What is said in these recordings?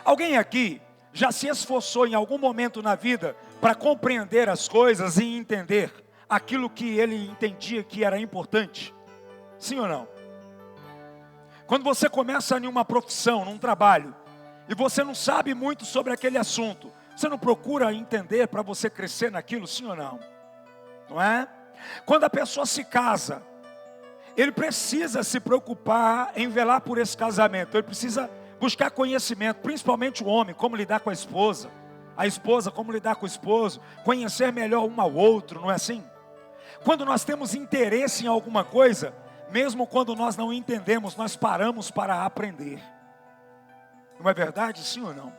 Alguém aqui já se esforçou em algum momento na vida para compreender as coisas e entender aquilo que ele entendia que era importante? Sim ou não? Quando você começa em uma profissão, num trabalho, e você não sabe muito sobre aquele assunto, você não procura entender para você crescer naquilo, sim ou não? Não é? Quando a pessoa se casa, ele precisa se preocupar em velar por esse casamento, ele precisa buscar conhecimento, principalmente o homem, como lidar com a esposa como lidar com o esposo, conhecer melhor um ao outro, não é assim? Quando nós temos interesse em alguma coisa, mesmo quando nós não entendemos, nós paramos para aprender. Não é verdade, sim ou não?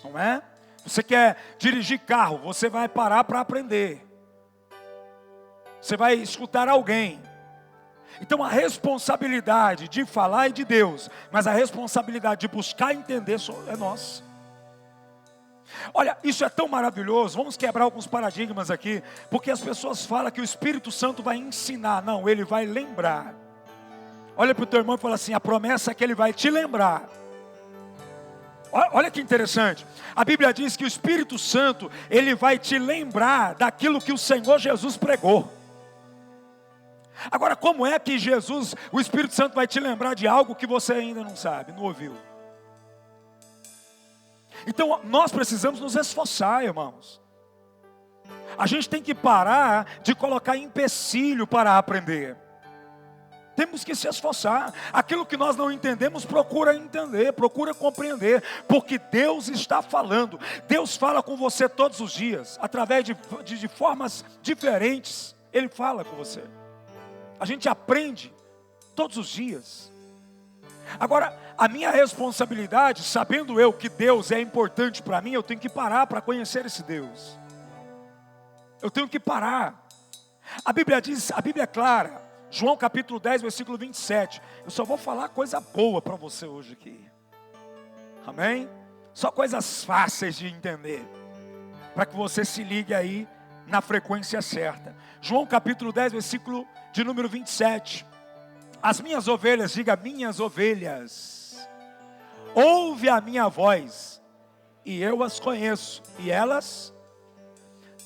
Não é? Você quer dirigir carro, você vai parar para aprender. Você vai escutar alguém. Então a responsabilidade de falar é de Deus, mas a responsabilidade de buscar entender é nossa. Olha, isso é tão maravilhoso. Vamos quebrar alguns paradigmas aqui, porque as pessoas falam que o Espírito Santo vai ensinar. Não, ele vai lembrar. Olha para o teu irmão e fala assim: a promessa é que ele vai te lembrar. Olha que interessante. A Bíblia diz que o Espírito Santo, ele vai te lembrar daquilo que o Senhor Jesus pregou. Agora, como é que o Espírito Santo vai te lembrar de algo que você ainda não sabe, não ouviu? Então, nós precisamos nos esforçar, irmãos. A gente tem que parar de colocar empecilho para aprender. Temos que se esforçar. Aquilo que nós não entendemos, procura entender, procura compreender, porque Deus está falando. Deus fala com você todos os dias, através de formas diferentes. Ele fala com você. A gente aprende todos os dias. Agora, a minha responsabilidade, sabendo eu que Deus é importante para mim, eu tenho que parar para conhecer esse Deus. Eu tenho que parar. A Bíblia é clara. João capítulo 10, versículo 27. Eu só vou falar coisa boa para você hoje aqui. Amém? Só coisas fáceis de entender, para que você se ligue aí na frequência certa. João capítulo 10, versículo de número 27. As minhas ovelhas, diga minhas ovelhas, ouve a minha voz, e eu as conheço, e elas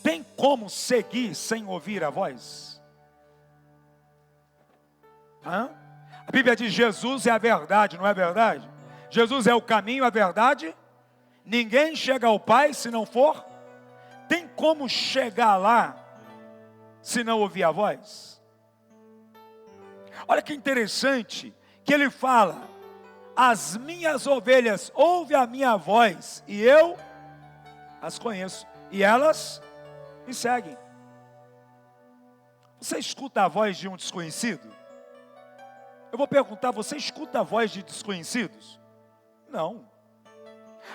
têm como seguir sem ouvir a voz? A Bíblia diz: Jesus é a verdade, não é verdade? Jesus é o caminho, a verdade. Ninguém chega ao Pai se não for. Tem como chegar lá se não ouvir a voz? Olha que interessante que ele fala: as minhas ovelhas ouvem a minha voz, e eu as conheço, e elas me seguem. Você escuta a voz de um desconhecido? Eu vou perguntar: você escuta a voz de desconhecidos? Não.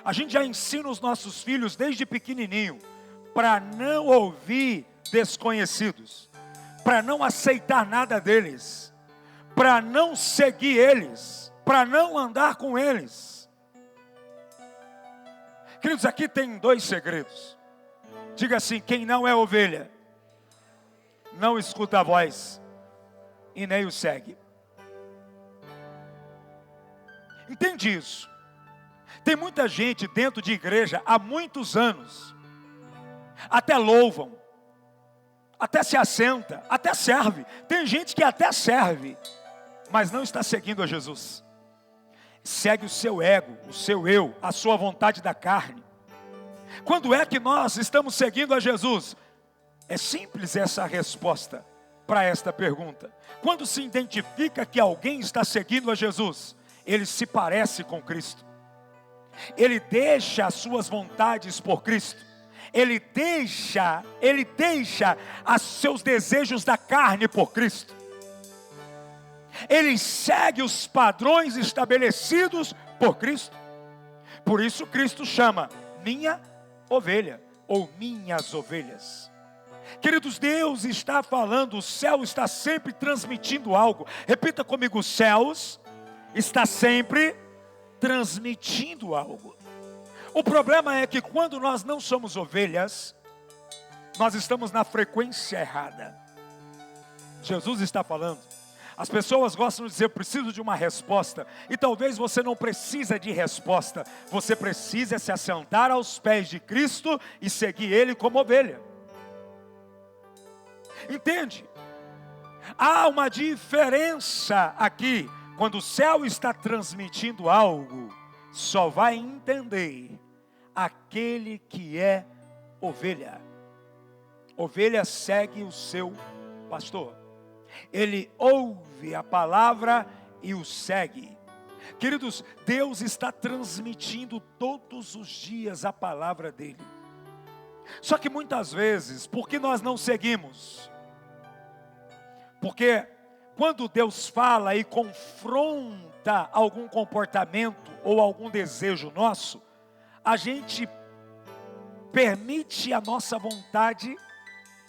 A gente já ensina os nossos filhos desde pequenininho para não ouvir desconhecidos, para não aceitar nada deles, para não seguir eles, para não andar com eles. Queridos, aqui tem 2 segredos. Diga assim: quem não é ovelha, não escuta a voz e nem o segue. Entende isso? Tem muita gente dentro de igreja há muitos anos, até louvam, até se assenta, até serve. Tem gente que até serve, mas não está seguindo a Jesus. Segue o seu ego, o seu eu, a sua vontade da carne. Quando é que nós estamos seguindo a Jesus? É simples essa resposta para esta pergunta. Quando se identifica que alguém está seguindo a Jesus, ele se parece com Cristo. Ele deixa as suas vontades por Cristo. Ele deixa os seus desejos da carne por Cristo. Ele segue os padrões estabelecidos por Cristo. Por isso Cristo chama minha ovelha, ou minhas ovelhas. Queridos, Deus está falando, o céu está sempre transmitindo algo. Repita comigo: os céus está sempre transmitindo algo. O problema é que quando nós não somos ovelhas, nós estamos na frequência errada. Jesus está falando: As pessoas gostam de dizer, eu preciso de uma resposta. E talvez você não precisa de resposta. Você precisa se assentar aos pés de Cristo e seguir Ele como ovelha. Entende? Há uma diferença aqui. Quando o céu está transmitindo algo, só vai entender aquele que é ovelha. Ovelha segue o seu pastor. Ele ouve a palavra e o segue. Queridos, Deus está transmitindo todos os dias a palavra dele. Só que muitas vezes, por que nós não seguimos? Porque quando Deus fala e confronta algum comportamento ou algum desejo nosso, a gente permite a nossa vontade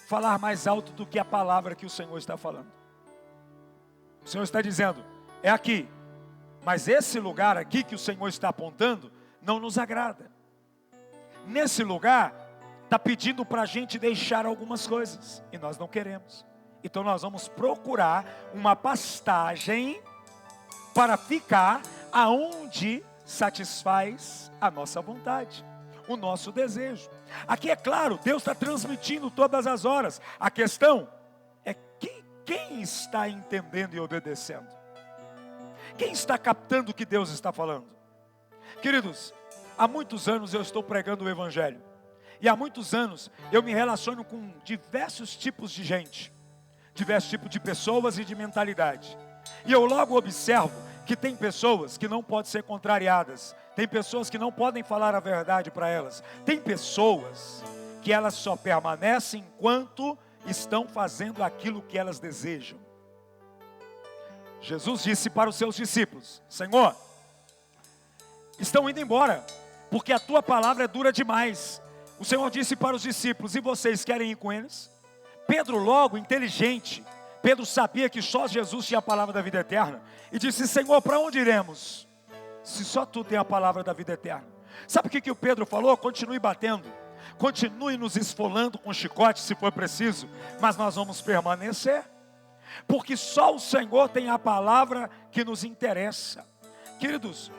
falar mais alto do que a palavra que o Senhor está falando. O Senhor está dizendo, é aqui. Mas esse lugar aqui que o Senhor está apontando, não nos agrada. Nesse lugar, está pedindo para a gente deixar algumas coisas. E nós não queremos. Então nós vamos procurar uma pastagem para ficar aonde satisfaz a nossa vontade, o nosso desejo. Aqui é claro, Deus está transmitindo todas as horas. A questão é quem está entendendo e obedecendo? Quem está captando o que Deus está falando? Queridos, há muitos anos eu estou pregando o Evangelho. E há muitos anos eu me relaciono com diversos tipos de gente, diversos tipos de pessoas e de mentalidade. E eu logo observo que tem pessoas que não podem ser contrariadas. Tem pessoas que não podem falar a verdade para elas. Tem pessoas que elas só permanecem enquanto estão fazendo aquilo que elas desejam. Jesus disse para os seus discípulos, Senhor, estão indo embora, porque a tua palavra é dura demais. O Senhor disse para os discípulos, e vocês querem ir com eles? Pedro logo, inteligente, Pedro sabia que só Jesus tinha a palavra da vida eterna, e disse, Senhor, para onde iremos? Se só tu tem a palavra da vida eterna. Sabe o que o Pedro falou? Continue batendo, continue nos esfolando com chicote se for preciso, mas nós vamos permanecer, porque só o Senhor tem a palavra que nos interessa. Queridos,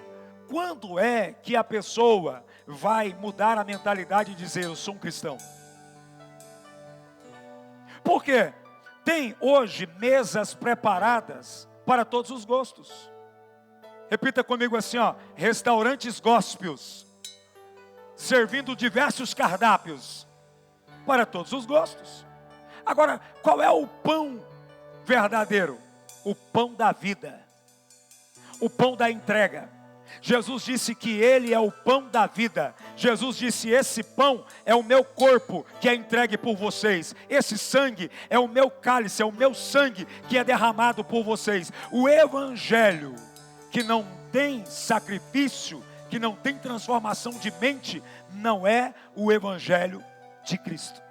quando é que a pessoa vai mudar a mentalidade e dizer, eu sou um cristão? Por quê? Tem hoje mesas preparadas para todos os gostos. Repita comigo assim, ó, restaurantes gospels, servindo diversos cardápios para todos os gostos. Agora, qual é o pão verdadeiro? O pão da vida, o pão da entrega. Jesus disse que Ele é o pão da vida. Jesus disse, esse pão é o meu corpo que é entregue por vocês. Esse sangue é o meu cálice, é o meu sangue que é derramado por vocês. O Evangelho que não tem sacrifício, que não tem transformação de mente, não é o Evangelho de Cristo.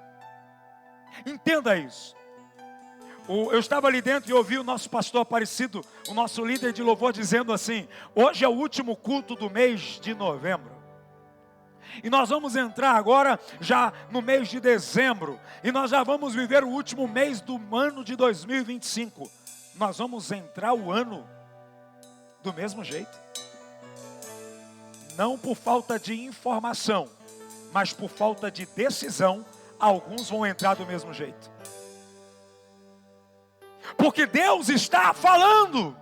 Entenda isso. Eu estava ali dentro e ouvi o nosso pastor Aparecido, o nosso líder de louvor, dizendo assim, hoje é o último culto do mês de novembro. E nós vamos entrar agora já no mês de dezembro. E nós já vamos viver o último mês do ano de 2025. Nós vamos entrar o ano do mesmo jeito. Não por falta de informação, mas por falta de decisão, alguns vão entrar do mesmo jeito. Porque Deus está falando,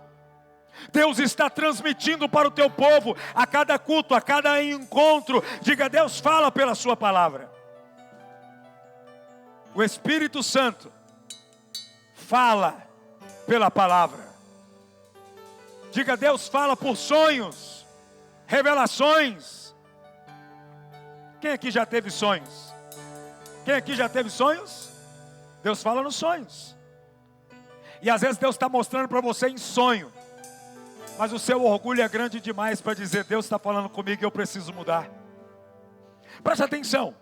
Deus está transmitindo para o teu povo, a cada culto, a cada encontro. Diga, Deus fala pela sua palavra. O Espírito Santo fala pela palavra. Diga, Deus fala por sonhos, revelações. Quem aqui já teve sonhos? Quem aqui já teve sonhos? Deus fala nos sonhos. E às vezes Deus está mostrando para você em sonho, mas o seu orgulho é grande demais para dizer, Deus está falando comigo e eu preciso mudar. Preste atenção.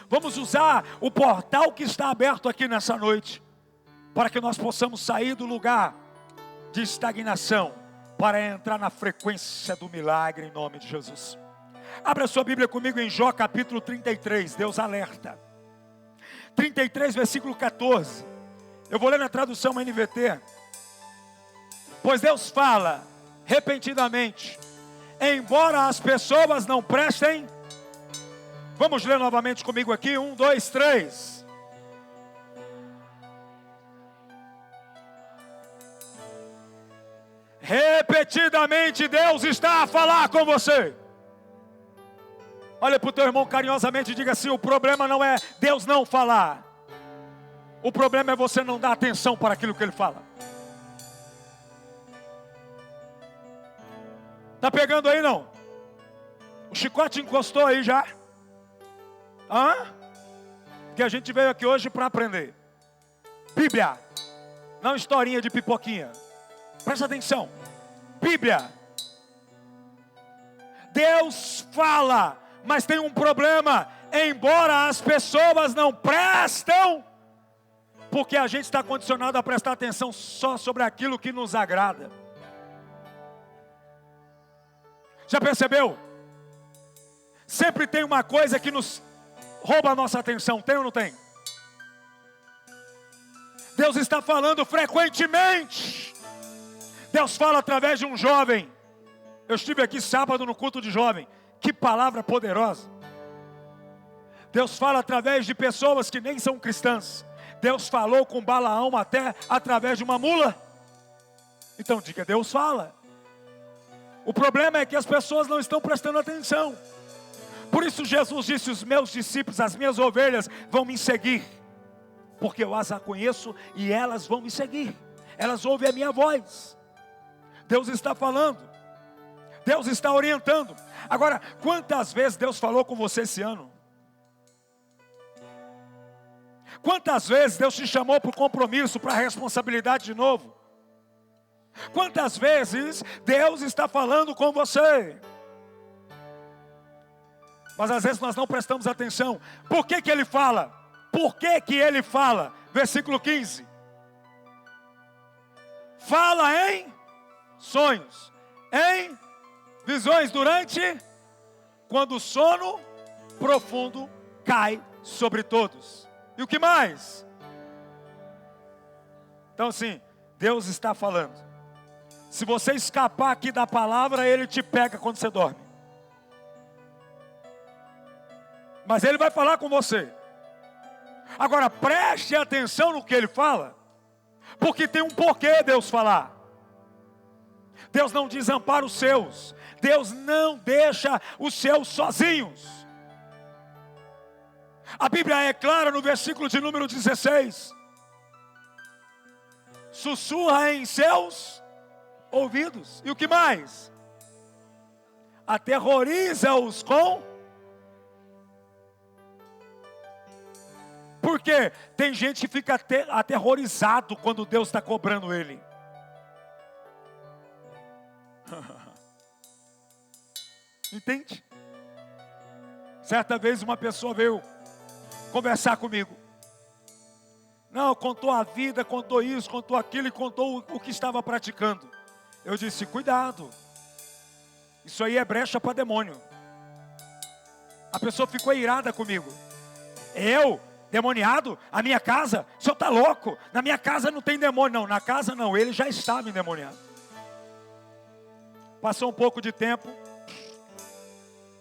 Vamos usar o portal que está aberto aqui nessa noite, para que nós possamos sair do lugar de estagnação, para entrar na frequência do milagre em nome de Jesus. Abra sua Bíblia comigo em Jó capítulo 33, Deus alerta. 33 versículo 14. Eu vou ler na tradução NVT. Pois Deus fala repentinamente, embora as pessoas não prestem. Vamos ler novamente comigo aqui, 1, 2, 3. Repetidamente Deus está a falar com você. Olha para o teu irmão carinhosamente e diga assim: o problema não é Deus não falar. O problema é você não dar atenção para aquilo que Ele fala. Está pegando aí não? O chicote encostou aí já? Hã? Que a gente veio aqui hoje para aprender. Bíblia, não historinha de pipoquinha. Presta atenção. Bíblia. Deus fala, mas tem um problema. Embora as pessoas não prestam, porque a gente está condicionado a prestar atenção só sobre aquilo que nos agrada. Já percebeu? Sempre tem uma coisa que nos rouba a nossa atenção, tem ou não tem? Deus está falando frequentemente. Deus fala através de um jovem. Eu estive aqui sábado no culto de jovem. Que palavra poderosa. Deus fala através de pessoas que nem são cristãs. Deus falou com Balaão até através de uma mula. Então diga, Deus fala. O problema é que as pessoas não estão prestando atenção. Por isso Jesus disse: os meus discípulos, as minhas ovelhas vão me seguir, porque eu as conheço e elas vão me seguir. Elas ouvem a minha voz. Deus está falando. Deus está orientando. Agora, quantas vezes Deus falou com você esse ano? Quantas vezes Deus te chamou para o compromisso, para a responsabilidade de novo? Quantas vezes Deus está falando com você? Mas às vezes nós não prestamos atenção. Por que que Ele fala? Por que que Ele fala? Versículo 15. Fala em sonhos, em visões durante, quando o sono profundo cai sobre todos. E o que mais? Então assim, Deus está falando. Se você escapar aqui da palavra, Ele te pega quando você dorme. Mas Ele vai falar com você. Agora preste atenção no que Ele fala, porque tem um porquê Deus falar. Deus não desampara os seus. Deus não deixa os seus sozinhos. A Bíblia é clara no versículo de número 16. Sussurra em seus ouvidos. E o que mais? Aterroriza-os com... Porque tem gente que fica aterrorizado quando Deus está cobrando ele. Entende? Certa vez uma pessoa veio conversar comigo. Não, contou a vida, contou isso, contou aquilo e contou o que estava praticando. Eu disse, cuidado. Isso aí é brecha para demônio. A pessoa ficou irada comigo. Eu, demoniado? A minha casa? O senhor está louco? Na minha casa não tem demônio. Não, na casa não, ele já estava endemoniado. Passou um pouco de tempo,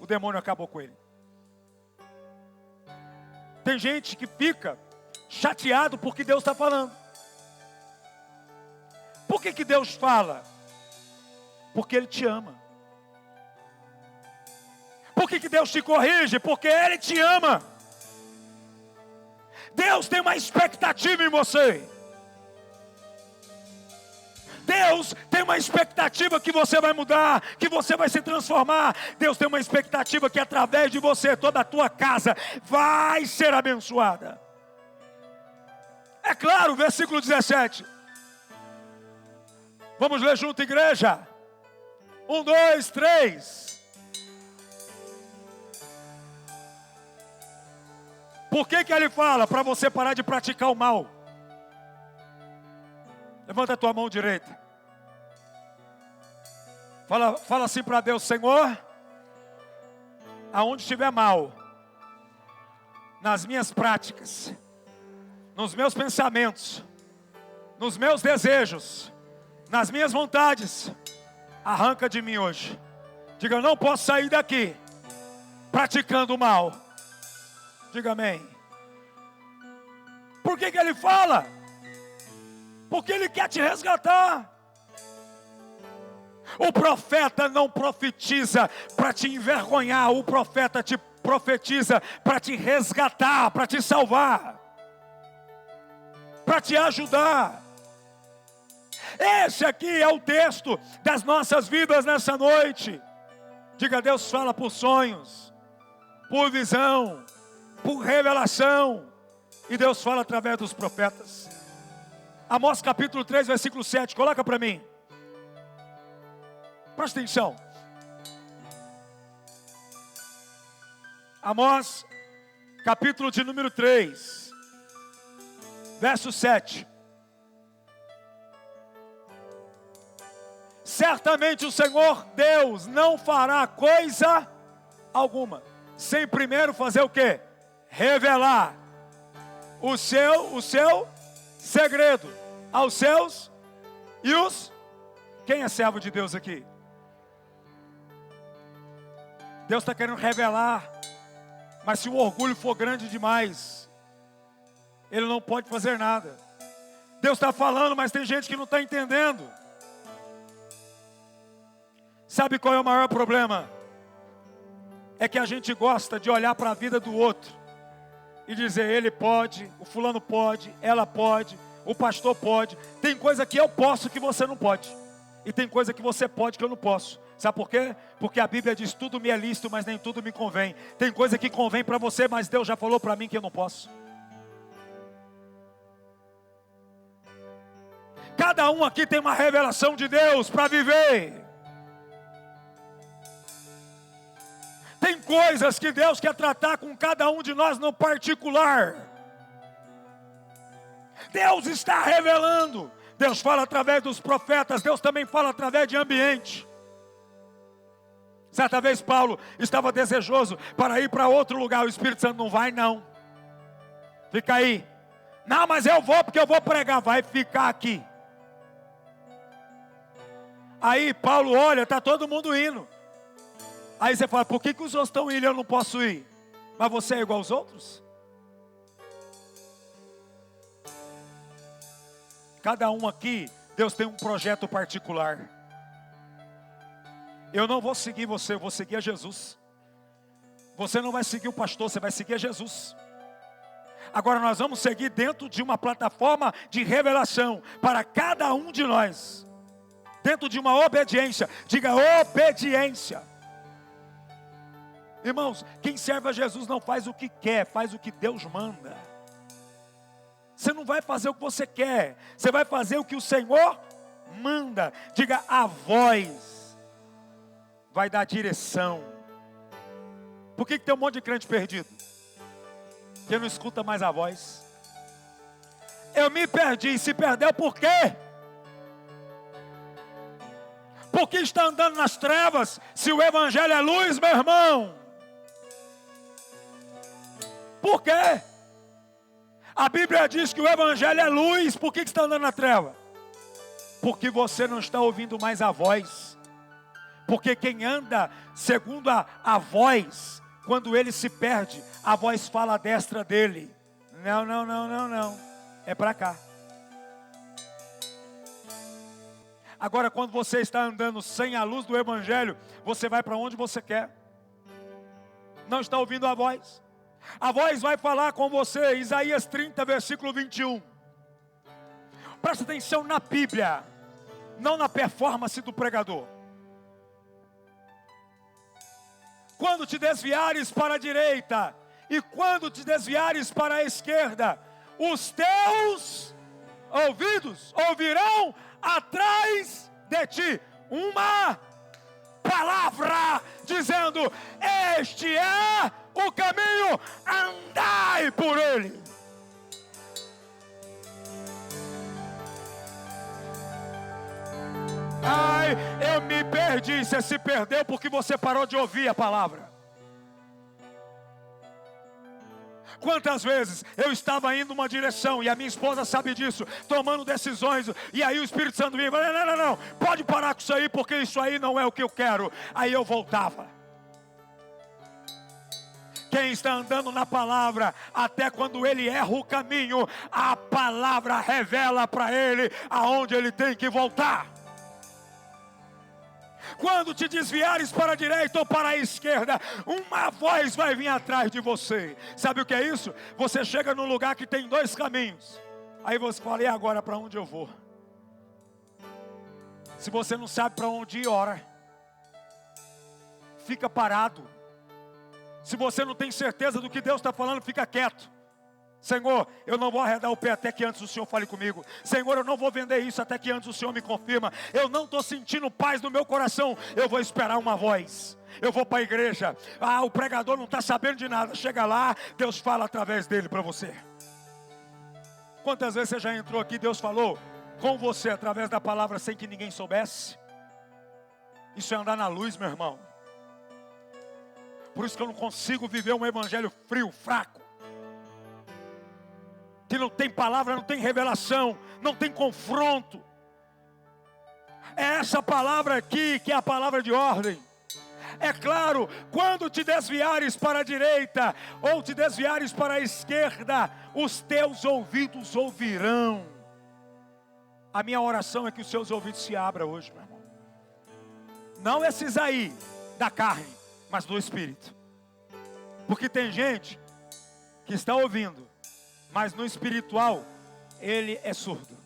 o demônio acabou com ele. Tem gente que fica chateado porque Deus está falando. Por que que Deus fala? Porque Ele te ama. Por que que Deus te corrige? Porque Ele te ama. Deus tem uma expectativa em você. Deus tem uma expectativa que você vai mudar, que você vai se transformar. Deus tem uma expectativa que através de você, toda a tua casa vai ser abençoada. É claro, versículo 17. Vamos ler junto, igreja. 1, 2, 3. Por que que Ele fala? Para você parar de praticar o mal. Levanta a tua mão direita. Fala assim para Deus: Senhor, aonde estiver mal, nas minhas práticas, nos meus pensamentos, nos meus desejos, nas minhas vontades, arranca de mim hoje. Diga, eu não posso sair daqui praticando o mal. Diga amém. Por que ele fala? Porque ele quer te resgatar. O profeta não profetiza para te envergonhar. O profeta te profetiza para te resgatar, para te salvar, para te ajudar. Esse aqui é o texto das nossas vidas nessa noite. Diga, Deus fala por sonhos, por visão, por revelação. E Deus fala através dos profetas. Amós capítulo 3, versículo 7. Coloca para mim. Presta atenção. Amós capítulo de número 3, verso 7. Certamente o Senhor Deus não fará coisa alguma, sem primeiro fazer o quê? Revelar o seu segredo aos seus e os... Quem é servo de Deus aqui? Deus está querendo revelar, mas se o orgulho for grande demais, Ele não pode fazer nada. Deus está falando, mas tem gente que não está entendendo. Sabe qual é o maior problema? É que a gente gosta de olhar para a vida do outro e dizer, ele pode, o fulano pode, ela pode, o pastor pode. Tem coisa que eu posso que você não pode. E tem coisa que você pode que eu não posso. Sabe por quê? Porque a Bíblia diz, tudo me é lícito, mas nem tudo me convém. Tem coisa que convém para você, mas Deus já falou para mim que eu não posso. Cada um aqui tem uma revelação de Deus para viver. Tem coisas que Deus quer tratar com cada um de nós no particular. Deus está revelando. Deus fala através dos profetas. Deus também fala através de ambiente. Certa vez Paulo estava desejoso para ir para outro lugar. O Espírito Santo não vai não. Fica aí. Não, mas eu vou porque eu vou pregar. Vai ficar aqui. Aí Paulo olha, está todo mundo indo. Aí você fala, por que os outros estão indo e eu não posso ir? Mas você é igual aos outros? Cada um aqui, Deus tem um projeto particular. Eu não vou seguir você, eu vou seguir a Jesus. Você não vai seguir o pastor, você vai seguir a Jesus. Agora nós vamos seguir dentro de uma plataforma de revelação para cada um de nós. Dentro de uma obediência. Diga obediência. Irmãos, quem serve a Jesus não faz o que quer, faz o que Deus manda. Você não vai fazer o que você quer, você vai fazer o que o Senhor manda. Diga, a voz vai dar direção. Por que tem um monte de crente perdido? Que não escuta mais a voz. Eu me perdi, se perdeu por quê? Porque está andando nas trevas, se o Evangelho é luz, meu irmão. Por quê? A Bíblia diz que o Evangelho é luz. Por que está andando na treva? Porque você não está ouvindo mais a voz. Porque quem anda segundo a voz, quando ele se perde, a voz fala à destra dele. Não. É para cá. Agora quando você está andando sem a luz do Evangelho, você vai para onde você quer. Não está ouvindo a voz. A voz vai falar com você. Isaías 30, versículo 21. Presta atenção na Bíblia, não na performance do pregador. Quando te desviares para a direita e quando te desviares para a esquerda, os teus ouvidos ouvirão atrás de ti uma palavra dizendo: este é o caminho, andai por ele. Ai, eu me perdi. Você se perdeu porque você parou de ouvir a palavra. Quantas vezes eu estava indo uma direção, e a minha esposa sabe disso, tomando decisões, e aí o Espírito Santo vinha e falava, não, pode parar com isso aí, porque isso aí não é o que eu quero. Aí eu voltava. Quem está andando na palavra, até quando ele erra o caminho, a palavra revela para ele aonde ele tem que voltar. Quando te desviares para a direita ou para a esquerda, uma voz vai vir atrás de você. Sabe o que é isso? Você chega num lugar que tem 2 caminhos. Aí você fala, e agora para onde eu vou? Se você não sabe para onde ir, ora. Fica parado. Se você não tem certeza do que Deus está falando, fica quieto. Senhor, eu não vou arredar o pé até que antes o Senhor fale comigo. Senhor, eu não vou vender isso até que antes o Senhor me confirma. Eu não estou sentindo paz no meu coração. Eu vou esperar uma voz. Eu vou para a igreja. O pregador não está sabendo de nada. Chega lá, Deus fala através dele para você. Quantas vezes você já entrou aqui, Deus falou com você através da palavra sem que ninguém soubesse? Isso é andar na luz, meu irmão. Por isso que eu não consigo viver um evangelho frio, fraco, que não tem palavra, não tem revelação, não tem confronto. É essa palavra aqui que é a palavra de ordem. É claro, quando te desviares para a direita ou te desviares para a esquerda, os teus ouvidos ouvirão. A minha oração é que os seus ouvidos se abram hoje, meu irmão. Não esses aí da carne, mas do Espírito. Porque tem gente que está ouvindo, mas no espiritual ele é surdo.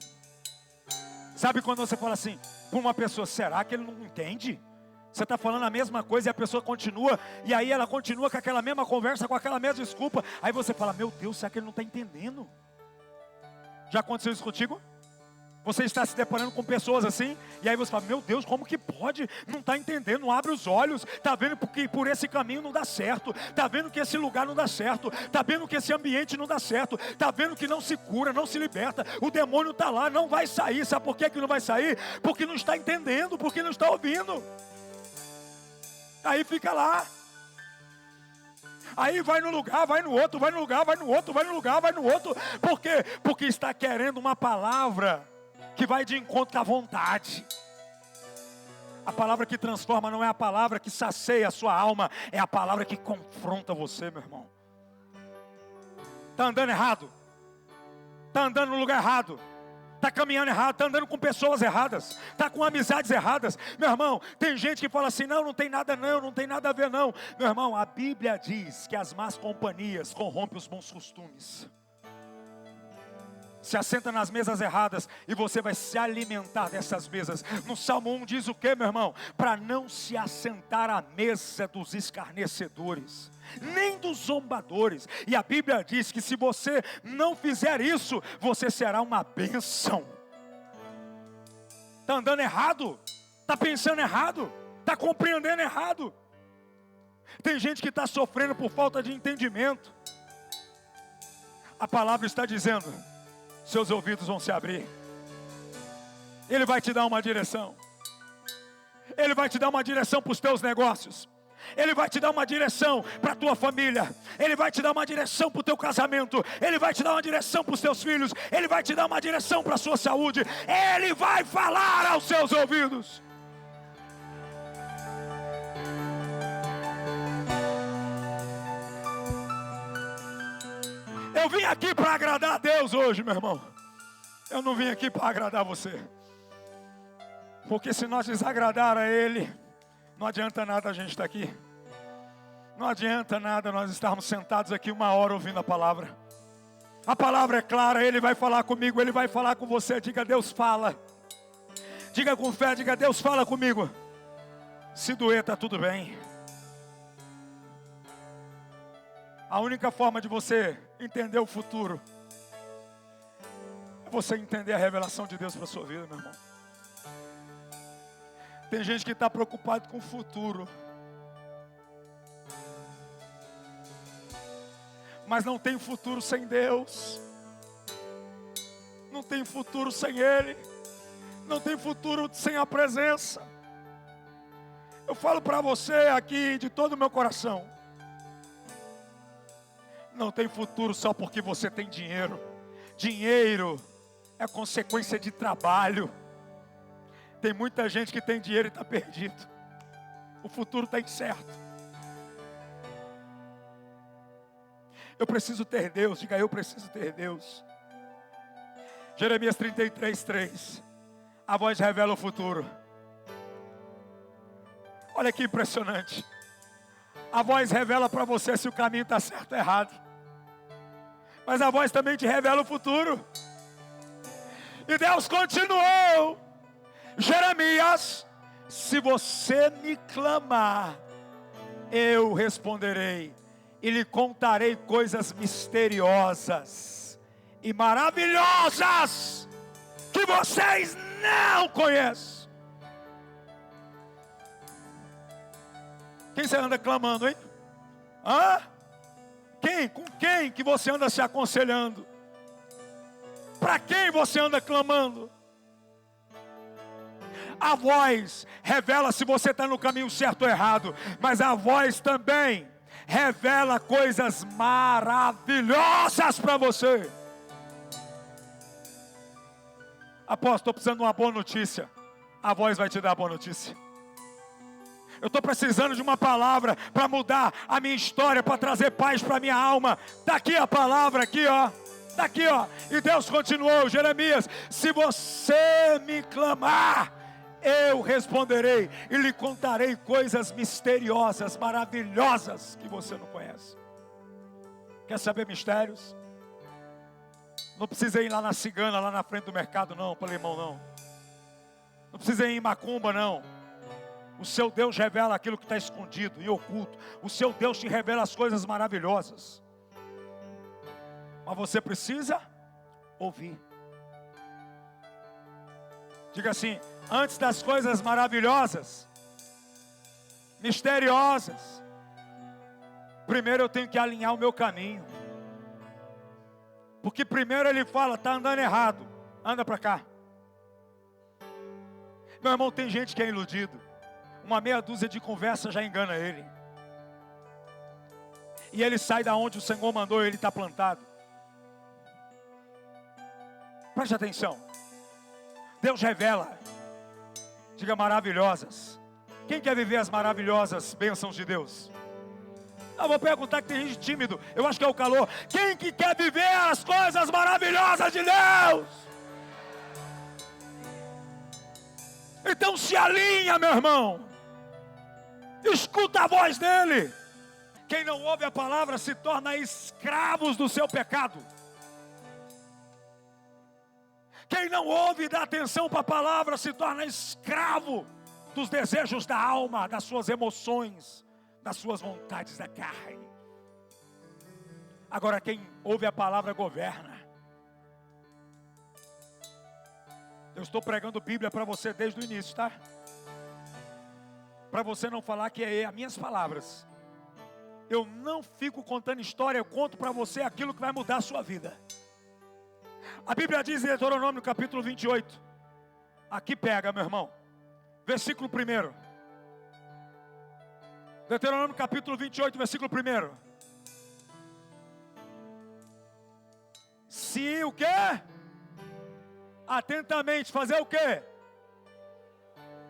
Sabe quando você fala assim para uma pessoa, será que ele não entende? Você está falando a mesma coisa e a pessoa continua, e aí ela continua com aquela mesma conversa, com aquela mesma desculpa. Aí você fala, meu Deus, será que ele não está entendendo? Já aconteceu isso contigo? Você está se deparando com pessoas assim, e aí você fala, meu Deus, como que pode? Não está entendendo, não abre os olhos. Está vendo que por esse caminho não dá certo. Está vendo que esse lugar não dá certo. Está vendo que esse ambiente não dá certo. Está vendo que não se cura, não se liberta. O demônio está lá, não vai sair. Sabe por que não vai sair? Porque não está entendendo, porque não está ouvindo. Aí fica lá. Aí vai no lugar, vai no outro, vai no lugar, vai no outro, vai no lugar, vai no outro. Por quê? Porque está querendo uma palavra que vai de encontro à vontade. A palavra que transforma não é a palavra que sacia a sua alma, é a palavra que confronta você, meu irmão. Está andando errado, está andando no lugar errado, está caminhando errado, está andando com pessoas erradas, está com amizades erradas. Meu irmão, tem gente que fala assim, não tem nada não, não tem nada a ver não. Meu irmão, a Bíblia diz que as más companhias corrompem os bons costumes. Se assenta nas mesas erradas e você vai se alimentar dessas mesas. No Salmo 1 diz o que, meu irmão? Para não se assentar à mesa dos escarnecedores, nem dos zombadores. E a Bíblia diz que se você não fizer isso, você será uma bênção. Está andando errado, está pensando errado, está compreendendo errado. Tem gente que está sofrendo por falta de entendimento. A palavra está dizendo, seus ouvidos vão se abrir. Ele vai te dar uma direção. Ele vai te dar uma direção para os teus negócios. Ele vai te dar uma direção para a tua família. Ele vai te dar uma direção para o teu casamento. Ele vai te dar uma direção para os teus filhos. Ele vai te dar uma direção para a sua saúde. Ele vai falar aos seus ouvidos. Eu vim aqui para agradar a Deus hoje, meu irmão. Eu não vim aqui para agradar você. Porque se nós desagradar a Ele, não adianta nada a gente estar aqui. Não adianta nada nós estarmos sentados aqui 1 hora ouvindo a palavra. A palavra é clara, Ele vai falar comigo, Ele vai falar com você. Diga, Deus fala. Diga com fé, diga, Deus fala comigo. Se doer, está tudo bem. A única forma de você entender o futuro é você entender a revelação de Deus para a sua vida, meu irmão. Tem gente que está preocupado com o futuro, mas não tem futuro sem Deus. Não tem futuro sem Ele. Não tem futuro sem a presença. Eu falo para você aqui de todo o meu coração. não tem futuro só porque você tem dinheiro. Dinheiro é consequência de trabalho. Tem muita gente que tem dinheiro e está perdido. O futuro está incerto. Eu preciso ter Deus. Diga, eu preciso ter Deus. Jeremias 33:3. A voz revela o futuro. Olha que impressionante. A voz revela para você se o caminho está certo ou errado. Mas a voz também te revela o futuro. E Deus continuou. Jeremias, se você me clamar, eu responderei. E lhe contarei coisas misteriosas e maravilhosas que vocês não conhecem. Quem você anda clamando, hein? Hã? Quem? Com quem que você anda se aconselhando? Para quem você anda clamando? A voz revela se você está no caminho certo ou errado. Mas a voz também revela coisas maravilhosas para você. Apóstolo, estou precisando de uma boa notícia. A voz vai te dar a boa notícia. Eu estou precisando de uma palavra para mudar a minha história, para trazer paz para a minha alma. Está aqui a palavra, aqui ó. Está aqui ó. E Deus continuou, Jeremias, se você me clamar, eu responderei e lhe contarei coisas misteriosas, maravilhosas que você não conhece. Quer saber mistérios? Não precisa ir lá na cigana, lá na frente do mercado não, para limão não. Não precisa ir em macumba não. O seu Deus revela aquilo que está escondido e oculto. O seu Deus te revela as coisas maravilhosas. Mas você precisa ouvir. Diga assim, antes das coisas maravilhosas, misteriosas, primeiro eu tenho que alinhar o meu caminho. Porque primeiro ele fala, está andando errado, anda para cá. Meu irmão, tem gente que é iludido. Uma meia dúzia de conversa já engana ele. E ele sai da onde o Senhor mandou ele estar plantado. Preste atenção. Deus revela. Diga maravilhosas. Quem quer viver as maravilhosas bênçãos de Deus? Eu vou perguntar que tem gente tímido. Eu acho que é o calor. Quem que quer viver as coisas maravilhosas de Deus? Então se alinha, meu irmão. Escuta a voz dele. Quem não ouve a palavra se torna escravos do seu pecado. Quem não ouve e dá atenção para a palavra se torna escravo dos desejos da alma, das suas emoções, das suas vontades da carne. Agora quem ouve a palavra governa. Eu estou pregando Bíblia para você desde o início, tá? Para você não falar que é as minhas palavras. Eu não fico contando história, eu conto para você aquilo que vai mudar a sua vida. A Bíblia diz em Deuteronômio capítulo 28. Aqui pega, meu irmão. Versículo 1. Deuteronômio capítulo 28, versículo 1. Se o quê? Atentamente fazer o quê?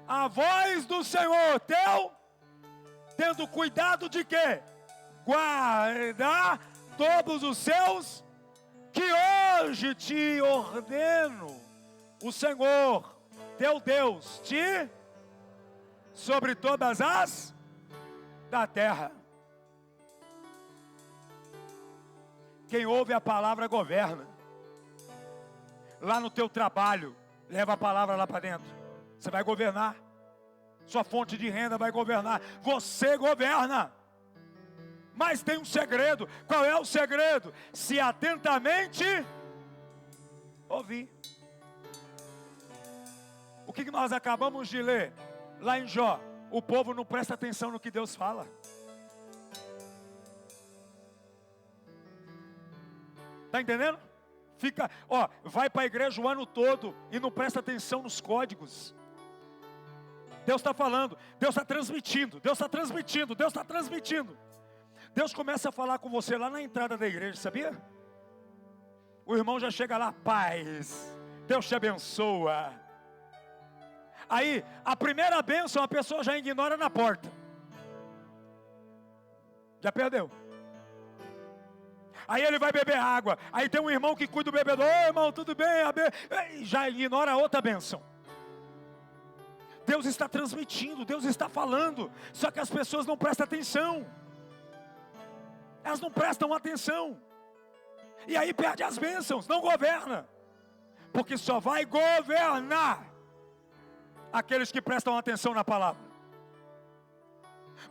A voz do Senhor teu, tendo cuidado de quê? Guardar todos os seus, que hoje te ordeno, o Senhor, teu Deus, te, sobre todas as da terra. Quem ouve a palavra governa. Lá no teu trabalho, leva a palavra lá para dentro. Você vai governar. Sua fonte de renda vai governar. Você governa. Mas tem um segredo. Qual é o segredo? Se atentamente ouvir. O que nós acabamos de ler lá em Jó? O povo não presta atenção no que Deus fala. Está entendendo? Fica, vai para a igreja o ano todo e não presta atenção nos códigos. Deus está falando, Deus está transmitindo, Deus está transmitindo, Deus está transmitindo. Deus começa a falar com você lá na entrada da igreja, sabia? O irmão já chega lá, paz, Deus te abençoa. Aí, a primeira bênção a pessoa já ignora na porta. Já perdeu. Aí ele vai beber água. Aí tem um irmão que cuida do bebedor. Ô irmão, tudo bem? Já ignora a outra bênção. Deus está transmitindo, Deus está falando. Só que as pessoas não prestam atenção. Elas não prestam atenção. E aí perde as bênçãos, não governa. Porque só vai governar aqueles que prestam atenção na palavra.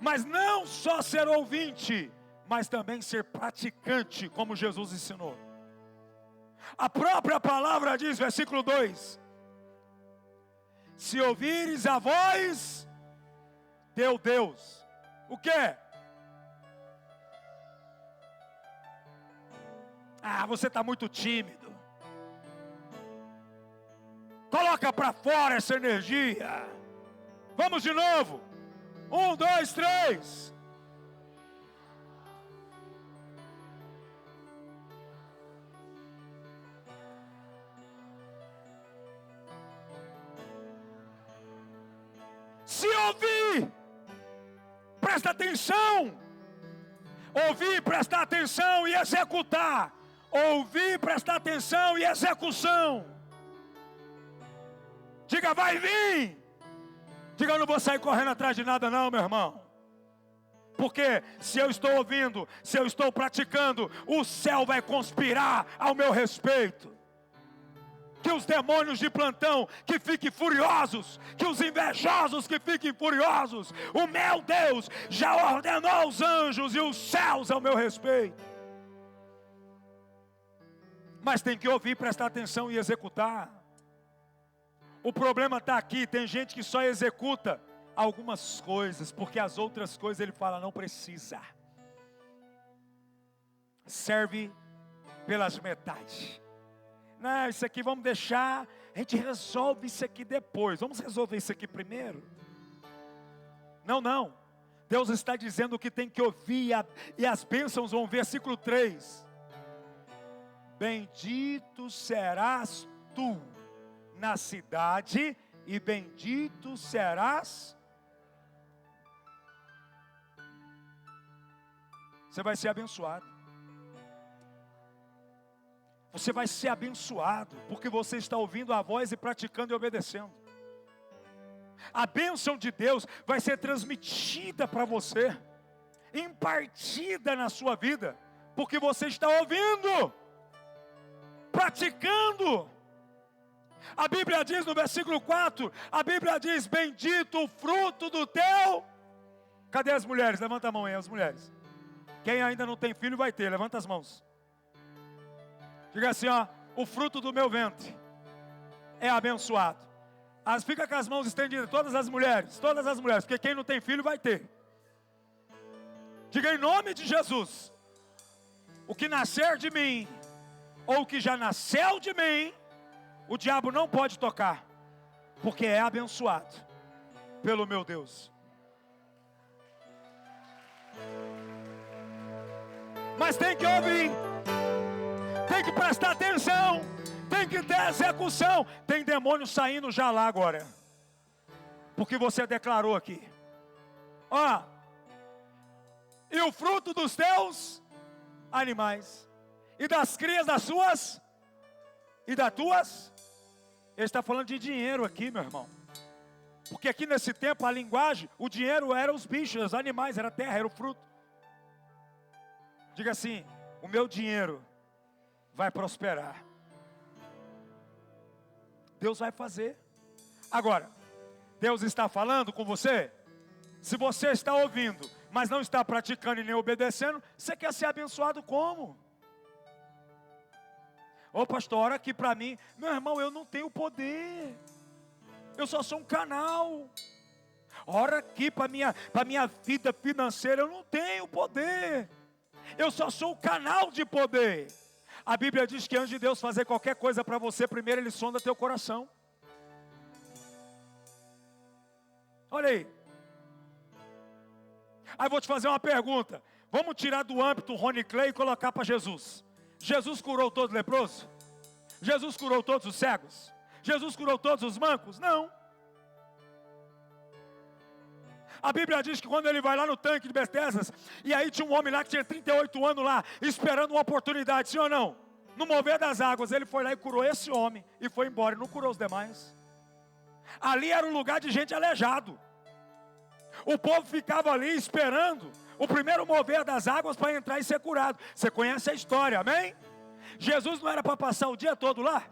Mas não só ser ouvinte, mas também ser praticante, como Jesus ensinou. A própria palavra diz, versículo 2: se ouvires a voz, teu Deus. O quê? Ah, você está muito tímido. Coloca para fora essa energia. Vamos de novo. 1, 2, 3. Se ouvir, presta atenção. Ouvir, prestar atenção e executar. Ouvir, prestar atenção e execução. Diga, vai vir. Diga, eu não vou sair correndo atrás de nada não, meu irmão. Porque se eu estou ouvindo, se eu estou praticando, o céu vai conspirar ao meu respeito. Que os demônios de plantão que fiquem furiosos, que os invejosos que fiquem furiosos. O meu Deus já ordenou os anjos e os céus ao meu respeito. Mas tem que ouvir, prestar atenção e executar. O problema está aqui, tem gente que só executa algumas coisas, porque as outras coisas ele fala, não precisa. Serve pelas metades. Não, isso aqui vamos deixar, a gente resolve isso aqui depois. Vamos resolver isso aqui primeiro? Não. Deus está dizendo que tem que ouvir, e as bênçãos vão, versículo 3. Bendito serás tu na cidade, e bendito serás. Você vai ser abençoado. Você vai ser abençoado, porque você está ouvindo a voz e praticando e obedecendo. A bênção de Deus vai ser transmitida para você, impartida na sua vida, porque você está ouvindo, praticando. A Bíblia diz no versículo 4, a Bíblia diz, bendito o fruto do teu. Cadê as mulheres? Levanta a mão aí, as mulheres. Quem ainda não tem filho vai ter, levanta as mãos. Diga assim, ó, o fruto do meu ventre é abençoado. Fica com as mãos estendidas, todas as mulheres, porque quem não tem filho vai ter. Diga em nome de Jesus, o que nascer de mim, ou o que já nasceu de mim, o diabo não pode tocar, porque é abençoado pelo meu Deus. Mas tem que ouvir, tem que prestar atenção, tem que ter execução. Tem demônio saindo já lá agora, porque você declarou aqui. Ó, e o fruto dos teus animais, e das crias das suas, e das tuas. Ele está falando de dinheiro aqui, meu irmão. Porque aqui nesse tempo a linguagem, o dinheiro era os bichos, os animais, era a terra, era o fruto. Diga assim, o meu dinheiro vai prosperar. Deus vai fazer. Agora, Deus está falando com você. Se você está ouvindo, mas não está praticando e nem obedecendo, você quer ser abençoado como? Ô pastor, ora aqui para mim. Meu irmão, eu não tenho poder. Eu só sou um canal. Ora aqui para minha vida financeira. Eu não tenho poder. Eu só sou o canal de poder. A Bíblia diz que antes de Deus fazer qualquer coisa para você, primeiro Ele sonda teu coração. Olha aí. Aí vou te fazer uma pergunta. Vamos tirar do âmbito Rony Clay e colocar para Jesus. Jesus curou todos os leprosos? Jesus curou todos os cegos? Jesus curou todos os mancos? Não. A Bíblia diz que quando ele vai lá no tanque de Betesda, e aí tinha um homem lá que tinha 38 anos lá, esperando uma oportunidade, sim ou não? No mover das águas, ele foi lá e curou esse homem, e foi embora, e não curou os demais. Ali era um lugar de gente aleijado. O povo ficava ali esperando o primeiro mover das águas para entrar e ser curado. Você conhece a história, amém? Jesus não era para passar o dia todo lá?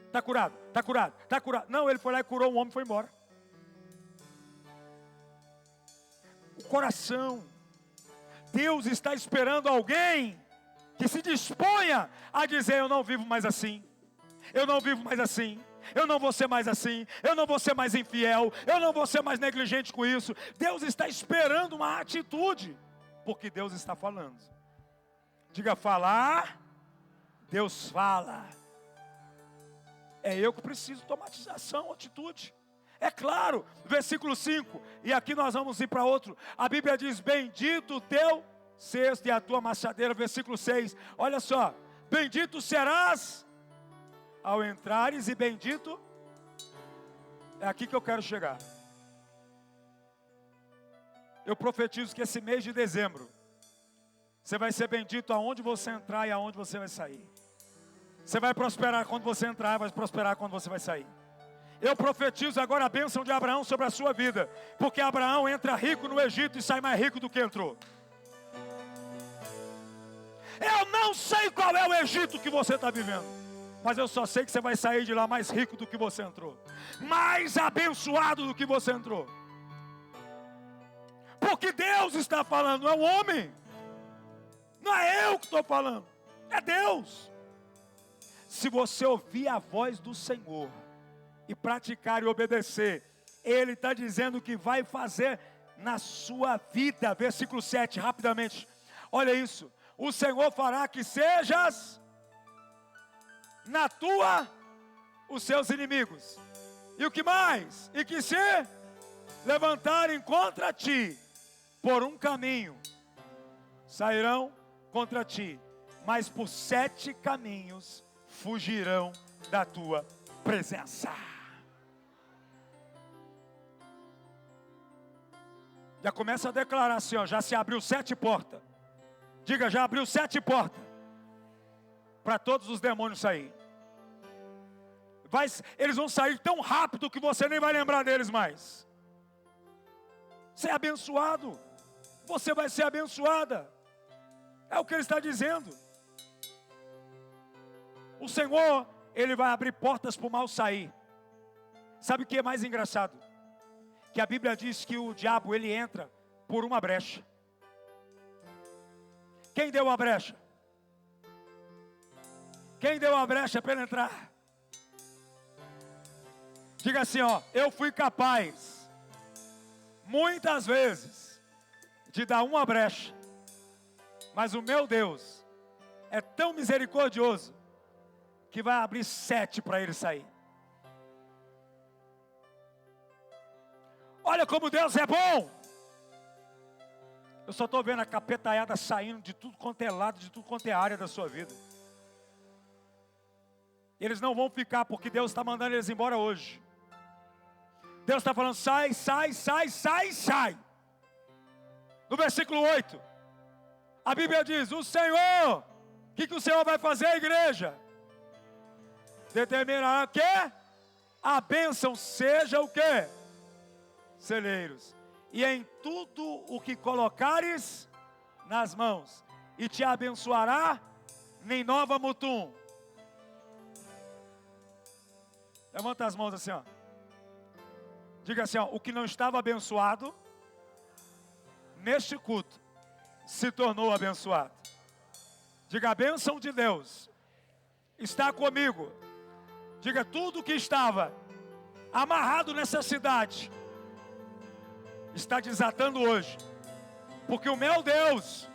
Está curado, está curado, está curado. Não, ele foi lá e curou um homem e foi embora. O coração. Deus está esperando alguém que se disponha a dizer: eu não vivo mais assim, eu não vivo mais assim, eu não vou ser mais assim, eu não vou ser mais infiel, eu não vou ser mais negligente com isso. Deus está esperando uma atitude, porque Deus está falando. Diga: falar, Deus fala. É eu que preciso tomar ação, atitude. É claro, versículo 5, e aqui nós vamos ir para outro. A Bíblia diz: bendito o teu cesto e a tua maçadeira. Versículo 6, olha só: bendito serás ao entrares, e bendito, é aqui que eu quero chegar. Eu profetizo que esse mês de dezembro, você vai ser bendito aonde você entrar e aonde você vai sair. Você vai prosperar quando você entrar, vai prosperar quando você vai sair. Eu profetizo agora a bênção de Abraão sobre a sua vida, porque Abraão entra rico no Egito e sai mais rico do que entrou. Eu não sei qual é o Egito que você está vivendo, mas eu só sei que você vai sair de lá mais rico do que você entrou, mais abençoado do que você entrou. Porque Deus está falando, não é o homem, não é eu que estou falando, é Deus. Se você ouvir a voz do Senhor e praticar e obedecer, Ele está dizendo que vai fazer na sua vida. Versículo 7, rapidamente, olha isso: o Senhor fará que sejas na tua os seus inimigos, e o que mais? E que se levantarem contra ti por um caminho, sairão contra ti, mas por 7 caminhos fugirão da tua presença. Já começa a declarar assim, ó: já se abriu 7 portas. Diga: já abriu 7 portas para todos os demônios sair. Eles vão sair tão rápido que você nem vai lembrar deles mais. Você é abençoado, você vai ser abençoada. É o que Ele está dizendo. O Senhor, Ele vai abrir portas para o mal sair. Sabe o que é mais engraçado? Que a Bíblia diz que o diabo, ele entra por uma brecha. Quem deu a brecha? Quem deu a brecha para ele entrar? Diga assim, ó: eu fui capaz, muitas vezes, de dar uma brecha, mas o meu Deus é tão misericordioso que vai abrir 7 para ele sair. Olha como Deus é bom. Eu só estou vendo a capetaiada saindo de tudo quanto é lado, de tudo quanto é área da sua vida. Eles não vão ficar, porque Deus está mandando eles embora hoje. Deus está falando: sai, sai, sai, sai, sai. No versículo 8, a Bíblia diz: o Senhor, o que o Senhor vai fazer, igreja? Determinará que a bênção seja o quê? Celeiros. E em tudo o que colocares nas mãos, e te abençoará nem nova mutum. Levanta as mãos assim, ó. Diga assim, ó: o que não estava abençoado neste culto se tornou abençoado. Diga: a bênção de Deus está comigo. Diga: tudo que estava amarrado nessa cidade está desatando hoje, porque o meu Deus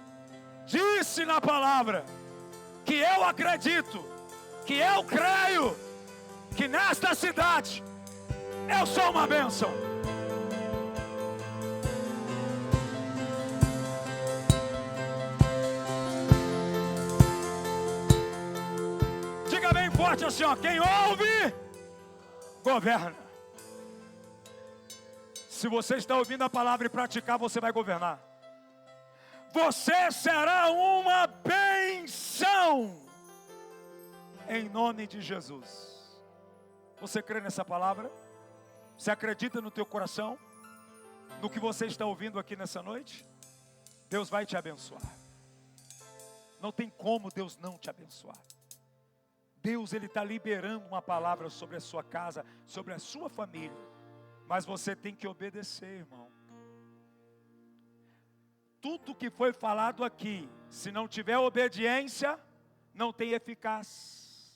disse na palavra que eu acredito, que eu creio, que nesta cidade eu sou uma bênção. forte assim, ó. Quem ouve, governa. Se você está ouvindo a palavra e praticar, você vai governar. Você será uma bênção. Em nome de Jesus. Você crê nessa palavra? Você acredita no teu coração? No que você está ouvindo aqui nessa noite? Deus vai te abençoar. Não tem como Deus não te abençoar. Deus, Ele está liberando uma palavra sobre a sua casa, sobre a sua família. Mas você tem que obedecer, irmão. Tudo que foi falado aqui, se não tiver obediência, não tem eficácia.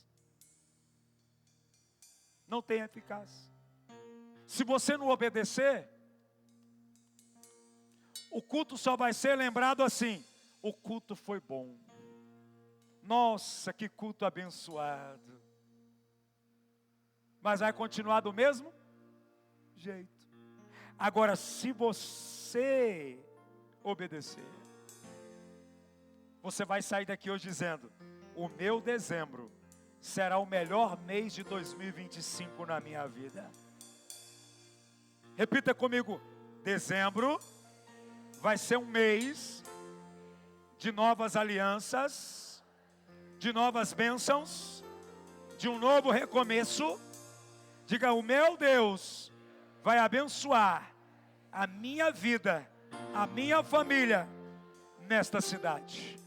Não tem eficácia. Se você não obedecer, o culto só vai ser lembrado assim: o culto foi bom. Nossa, que culto abençoado. Mas vai continuar do mesmo jeito. Agora, se você obedecer, você vai sair daqui hoje dizendo: o meu dezembro será o melhor mês de 2025 na minha vida. Repita comigo: dezembro vai ser um mês de novas alianças, de novas bênçãos, de um novo recomeço. Diga: o meu Deus vai abençoar a minha vida, a minha família nesta cidade.